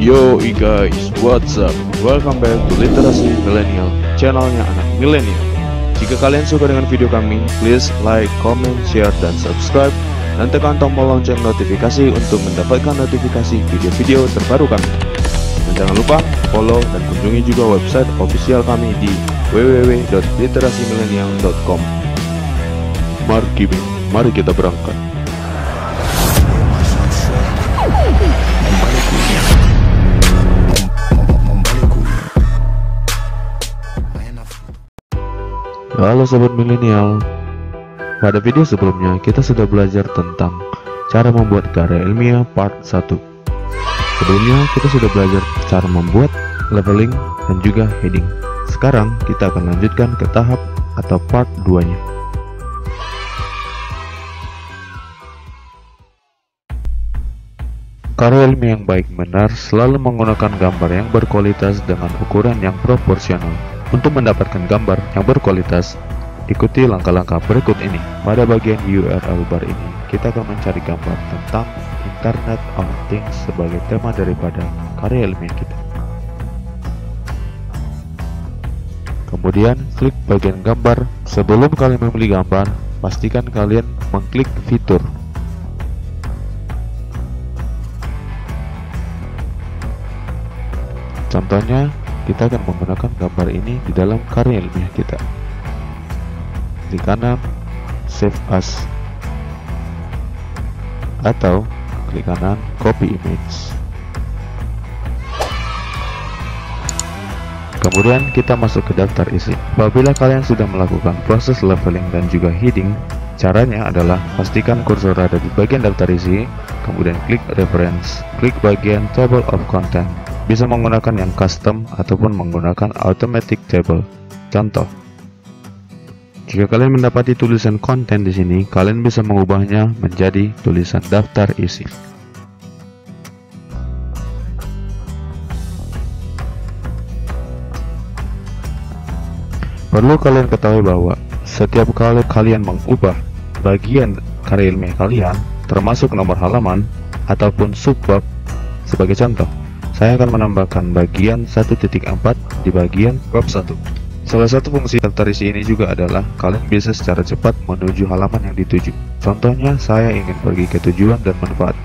Yo guys, what's up? Welcome back to Literasi Millennial, channelnya anak milenial. Jika kalian suka dengan video kami, please like, comment, share, dan subscribe. Dan tekan tombol lonceng notifikasi untuk mendapatkan notifikasi video-video terbaru kami. Dan jangan lupa follow dan kunjungi juga website official kami di www.literasimillennial.com. Mari kita berangkat. Halo sobat milenial. Pada video sebelumnya kita sudah belajar tentang cara membuat karya ilmiah part 1. Sebelumnya kita sudah belajar cara membuat leveling dan juga heading. Sekarang kita akan lanjutkan ke tahap atau part 2-nya. Karya ilmiah yang baik benar selalu menggunakan gambar yang berkualitas dengan ukuran yang proporsional. Untuk mendapatkan gambar yang berkualitas, ikuti langkah-langkah berikut ini. Pada bagian URL bar ini, kita akan mencari gambar tentang Internet of Things sebagai tema daripada karya ilmiah kita. Kemudian, klik bagian gambar. Sebelum kalian memilih gambar, pastikan kalian mengklik fitur. Contohnya, kita akan menggunakan gambar ini di dalam karya ilmiah kita. Di kanan, Save As, atau klik kanan, Copy Image. Kemudian kita masuk ke daftar isi. Apabila kalian sudah melakukan proses leveling dan juga heading, caranya adalah pastikan kursor ada di bagian daftar isi, kemudian klik Reference, klik bagian Table of Content. Bisa menggunakan yang custom ataupun menggunakan automatic table. Contoh, jika kalian mendapati tulisan konten di sini, kalian bisa mengubahnya menjadi tulisan daftar isi. Perlu kalian ketahui bahwa setiap kali kalian mengubah bagian karya ilmiah kalian, termasuk nomor halaman ataupun subbab, sebagai contoh, saya akan menambahkan bagian 1.4 di bagian bab 1. Salah satu fungsi daftar isi ini juga adalah kalian bisa secara cepat menuju halaman yang dituju. Contohnya, saya ingin pergi ke tujuan dan manfaat.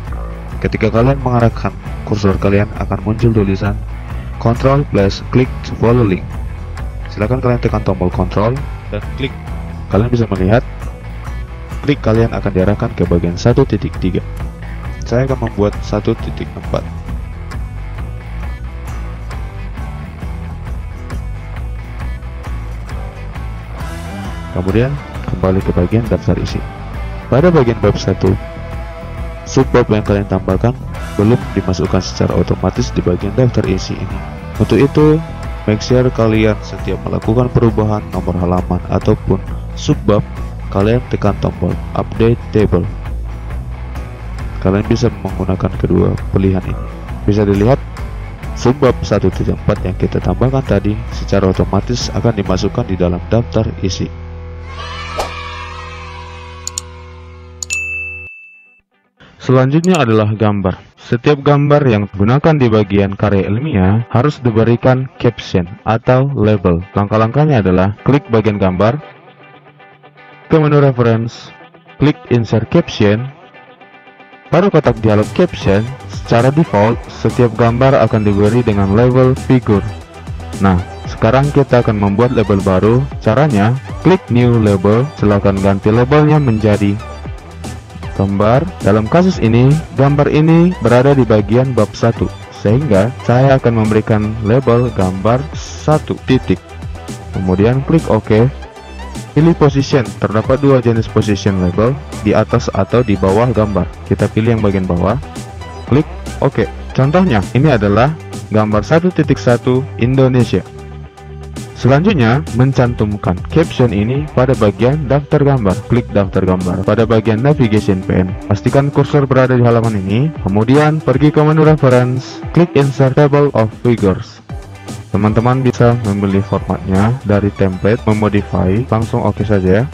Ketika kalian mengarahkan kursor, kalian akan muncul tulisan Ctrl plus click to follow link. Silakan kalian tekan tombol Ctrl dan klik. Kalian bisa melihat klik kalian akan diarahkan ke bagian 1.3. Saya akan membuat 1.4. Kemudian kembali ke bagian daftar isi. Pada bagian bab 1, subbab yang kalian tambahkan belum dimasukkan secara otomatis di bagian daftar isi ini. Untuk itu, make sure kalian setiap melakukan perubahan nomor halaman ataupun subbab, kalian tekan tombol Update Table. Kalian bisa menggunakan kedua pilihan ini. Bisa dilihat, subbab 1.4 yang kita tambahkan tadi secara otomatis akan dimasukkan di dalam daftar isi. Selanjutnya adalah gambar. Setiap gambar yang digunakan di bagian karya ilmiah harus diberikan caption atau label. Langkah-langkahnya adalah klik bagian gambar, ke menu reference, klik insert caption. Pada kotak dialog caption, secara default setiap gambar akan diberi dengan label figure. Nah, sekarang kita akan membuat label baru. Caranya, klik new label, silakan ganti labelnya menjadi gambar. Dalam kasus ini, gambar ini berada di bagian bab 1, sehingga saya akan memberikan label gambar 1 titik. Kemudian klik OK. Pilih position. Terdapat dua jenis position label, di atas atau di bawah gambar. Kita pilih yang bagian bawah. Klik OK. Contohnya, ini adalah gambar 1.1 Indonesia. Selanjutnya, mencantumkan caption ini pada bagian daftar gambar. Klik daftar gambar. Pada bagian navigation pane, pastikan kursor berada di halaman ini. Kemudian, pergi ke menu reference, klik insert table of figures. Teman-teman bisa memilih formatnya dari template, memodify, langsung oke saja ya.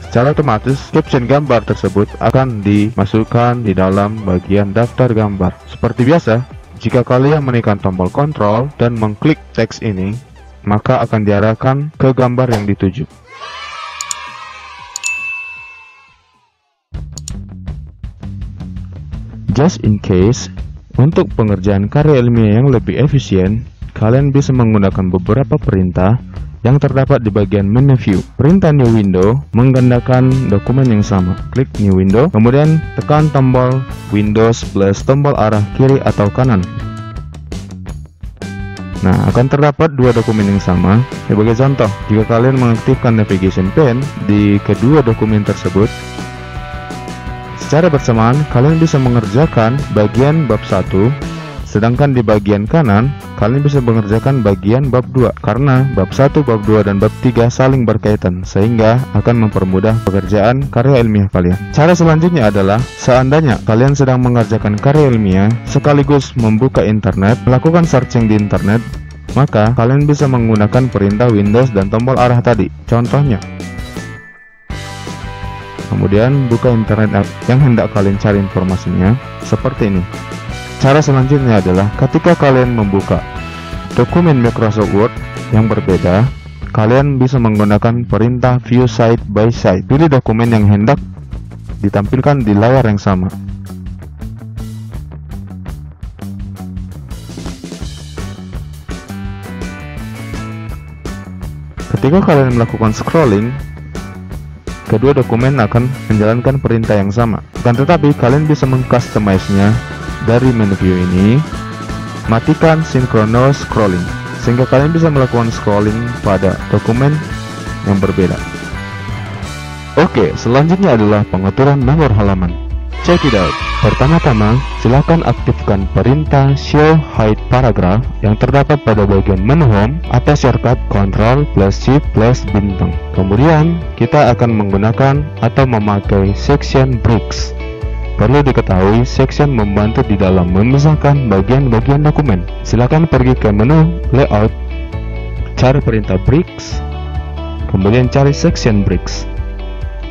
Secara otomatis, caption gambar tersebut akan dimasukkan di dalam bagian daftar gambar. Seperti biasa, Jika kalian menekan tombol kontrol dan mengklik teks ini, maka akan diarahkan ke gambar yang dituju. Just in case, untuk pengerjaan karya ilmiah yang lebih efisien, kalian bisa menggunakan beberapa perintah yang terdapat di bagian menu view. Perintah new window menggandakan dokumen yang sama. Klik new window, kemudian tekan tombol Windows plus tombol arah kiri atau kanan. Nah, akan terdapat dua dokumen yang sama. Sebagai contoh, jika kalian mengaktifkan navigation pane di kedua dokumen tersebut, secara bersamaan kalian bisa mengerjakan bagian bab 1, sedangkan di bagian kanan kalian bisa mengerjakan bagian bab 2, karena bab 1, bab 2, dan bab 3 saling berkaitan, sehingga akan mempermudah pekerjaan karya ilmiah kalian. Cara selanjutnya adalah, seandainya kalian sedang mengerjakan karya ilmiah sekaligus membuka internet, melakukan searching di internet, maka kalian bisa menggunakan perintah Windows dan tombol arah tadi. Contohnya, kemudian buka internet yang hendak kalian cari informasinya, seperti ini. Cara selanjutnya adalah, ketika kalian membuka dokumen Microsoft Word yang berbeda, kalian bisa menggunakan perintah View Side by Side. Pilih dokumen yang hendak ditampilkan di layar yang sama. Ketika kalian melakukan scrolling, kedua dokumen akan menjalankan perintah yang sama. Akan tetapi kalian bisa mengcustomize-nya dari menu view ini. Matikan synchronous scrolling, sehingga kalian bisa melakukan scrolling pada dokumen yang berbeda. Oke, selanjutnya adalah pengaturan nomor halaman. Check it out. Pertama-tama, silakan aktifkan perintah Show Hide Paragraph yang terdapat pada bagian menu Home atas shortcut Ctrl plus Shift plus bintang. Kemudian, kita akan menggunakan atau memakai Section Breaks. Perlu diketahui, section membantu di dalam memisahkan bagian-bagian dokumen. Silakan pergi ke menu Layout, cari perintah Breaks, kemudian cari Section Breaks.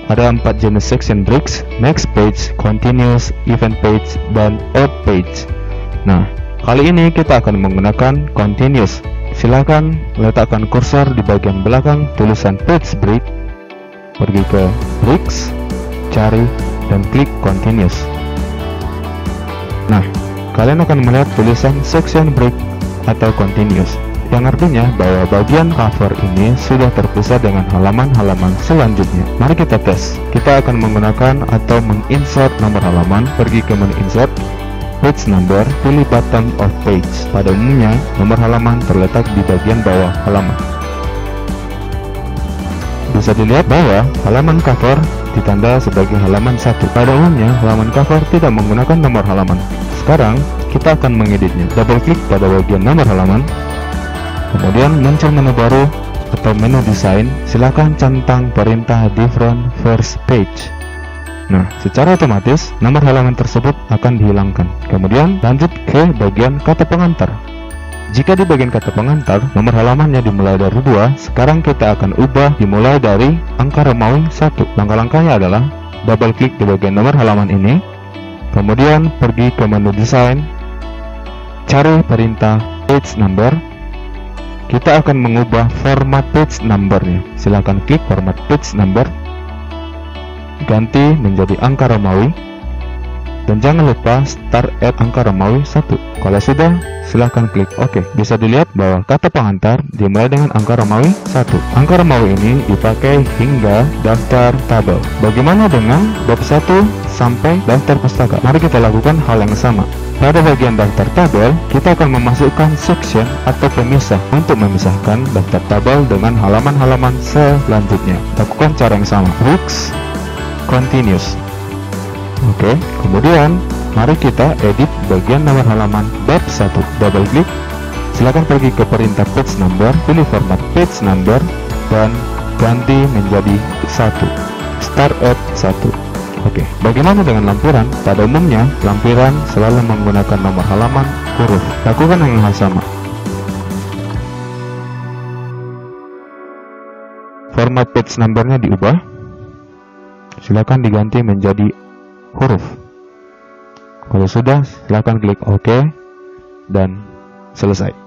Ada 4 jenis section breaks: next page, continuous, event page, dan out page. Nah, kali ini kita akan menggunakan continuous. Silakan letakkan kursor di bagian belakang tulisan page break, pergi ke breaks, cari, dan klik continuous. Nah, kalian akan melihat tulisan section break atau continuous, yang artinya bahwa bagian cover ini sudah terpisah dengan halaman-halaman selanjutnya. Mari kita tes. Kita akan menggunakan atau menginsert nomor halaman. Pergi ke menu insert, page number, pilih bottom of page. Pada umumnya, nomor halaman terletak di bagian bawah halaman. Bisa dilihat bahwa halaman cover ditanda sebagai halaman 1. Pada umumnya, halaman cover tidak menggunakan nomor halaman. Sekarang, kita akan mengeditnya. Double klik pada bagian nomor halaman. Kemudian muncul menu baru atau menu desain. Silakan centang perintah different first page. Nah, secara otomatis nomor halaman tersebut akan dihilangkan. Kemudian lanjut ke bagian kata pengantar. Jika di bagian kata pengantar nomor halamannya dimulai dari 2, sekarang kita akan ubah dimulai dari angka Romawi 1. Langkah-langkahnya adalah double klik di bagian nomor halaman ini, kemudian pergi ke menu desain, cari perintah page number. Kita akan mengubah format page number-nya. Silakan klik format page number, ganti menjadi angka Romawi, dan jangan lupa start at angka Romawi 1. Kalau sudah, silakan klik OK. Bisa dilihat bahwa kata pengantar dimulai dengan angka Romawi 1. Angka Romawi ini dipakai hingga daftar tabel. Bagaimana dengan bab 1 sampai daftar pustaka? Mari kita lakukan hal yang sama. Pada bagian daftar tabel, kita akan memasukkan section atau pemisah untuk memisahkan daftar tabel dengan halaman-halaman selanjutnya. Lakukan cara yang sama. Breaks, continuous. Oke, kemudian mari kita edit bagian nomor halaman bab 1. Double klik. Silakan pergi ke perintah page number, pilih format page number, dan ganti menjadi 1. Start at 1. Oke, bagaimana dengan lampiran? Pada umumnya, lampiran selalu menggunakan nomor halaman huruf. Lakukan yang hal sama. Format page number-nya diubah. Silakan diganti menjadi huruf. Kalau sudah, silakan klik OK. dan selesai.